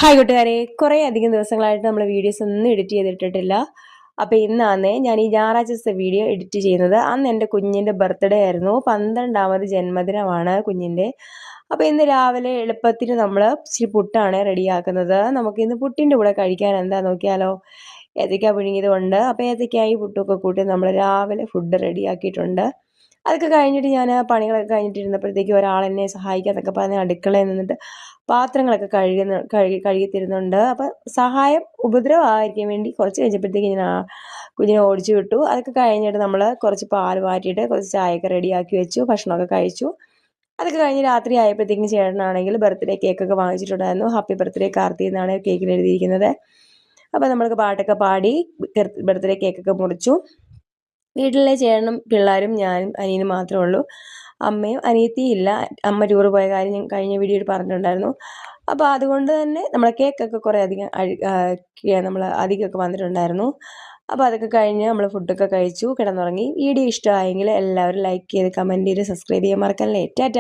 Hi കൂട്ടുകാരെ, കുറേ അധികം ദിവസങ്ങളായിട്ട് നമ്മൾ വീഡിയോസ് ഒന്നും എഡിറ്റ് ചെയ്തിട്ടിട്ടില്ല. അപ്പോൾ ഇന്നാണ് ഞാൻ ഈ ഞായറാഴ്ചത്തെ വീഡിയോ എഡിറ്റ് ചെയ്യുന്നത്. അന്ന് എൻ്റെ കുഞ്ഞിൻ്റെ ബർത്ത്ഡേ ആയിരുന്നു. 12ാമത് ജന്മദിനമാണ് കുഞ്ഞിൻ്റെ. അപ്പോൾ ഇന്ന് രാവിലെ എളുപ്പത്തിന് നമ്മൾ ഇച്ചിരി പുട്ടാണ് റെഡിയാക്കുന്നത്. നമുക്കിന്ന് പുട്ടിൻ്റെ കൂടെ കഴിക്കാൻ എന്താ നോക്കിയാലോ. ഏത്തയ്ക്ക പുഴുങ്ങിയതുകൊണ്ട് അപ്പോൾ ഏത്തയ്ക്കായി പുട്ടൊക്കെ കൂട്ടി നമ്മൾ രാവിലെ ഫുഡ് റെഡിയാക്കിയിട്ടുണ്ട്. അതൊക്കെ കഴിഞ്ഞിട്ട് ഞാൻ പണികളൊക്കെ കഴിഞ്ഞിട്ടിരുന്നപ്പോഴത്തേക്ക് ഒരാൾ എന്നെ സഹായിക്കാന്നൊക്കെ പറഞ്ഞ് അടുക്കളയിൽ നിന്നിട്ട് പാത്രങ്ങളൊക്കെ കഴുകി തരുന്നുണ്ട്. അപ്പം സഹായം ഉപദ്രവമായിരിക്കാൻ വേണ്ടി കുറച്ച് കഴിഞ്ഞപ്പോഴത്തേക്ക് ഞാൻ കുഞ്ഞിനെ ഓടിച്ചു വിട്ടു. അതൊക്കെ കഴിഞ്ഞിട്ട് നമ്മൾ കുറച്ച് പാൽ മാറ്റിയിട്ട് കുറച്ച് ചായയൊക്കെ റെഡിയാക്കി വെച്ചു, ഭക്ഷണമൊക്കെ കഴിച്ചു. അതൊക്കെ കഴിഞ്ഞ് രാത്രി ആയപ്പോഴത്തേക്കും ചേട്ടനാണെങ്കിൽ ബർത്ത്ഡേ കേക്കൊക്കെ വാങ്ങിച്ചിട്ടുണ്ടായിരുന്നു. ഹാപ്പി ബർത്ത്ഡേ കാർത്തി എന്നാണ് കേക്കിൽ എഴുതിയിരിക്കുന്നത്. അപ്പോൾ നമ്മൾക്ക് പാട്ടൊക്കെ പാടി ബർത്ത്ഡേ കേക്കൊക്കെ മുറിച്ചു. വീട്ടിലെ ചേട്ടനും പിള്ളേരും ഞാനും അനിയനും മാത്രമേ ഉള്ളൂ. അമ്മയും അനിയത്തിയും ഇല്ല. അമ്മ ടൂറ് പോയ കാര്യം ഞാൻ കഴിഞ്ഞ വീഡിയോയിൽ പറഞ്ഞിട്ടുണ്ടായിരുന്നു. അപ്പോൾ അതുകൊണ്ട് തന്നെ നമ്മളെ കേക്കൊക്കെ കുറേ അധികം നമ്മൾ അധികമൊക്കെ വന്നിട്ടുണ്ടായിരുന്നു. അപ്പോൾ അതൊക്കെ കഴിഞ്ഞ് നമ്മൾ ഫുഡൊക്കെ കഴിച്ചു, കിടന്നുറങ്ങി. വീഡിയോ ഇഷ്ടമായെങ്കിൽ എല്ലാവരും ലൈക്ക് ചെയ്ത് കമൻറ്റ് ചെയ്ത് സബ്സ്ക്രൈബ് ചെയ്യാൻ മറക്കല്ലേ. ടാറ്റ.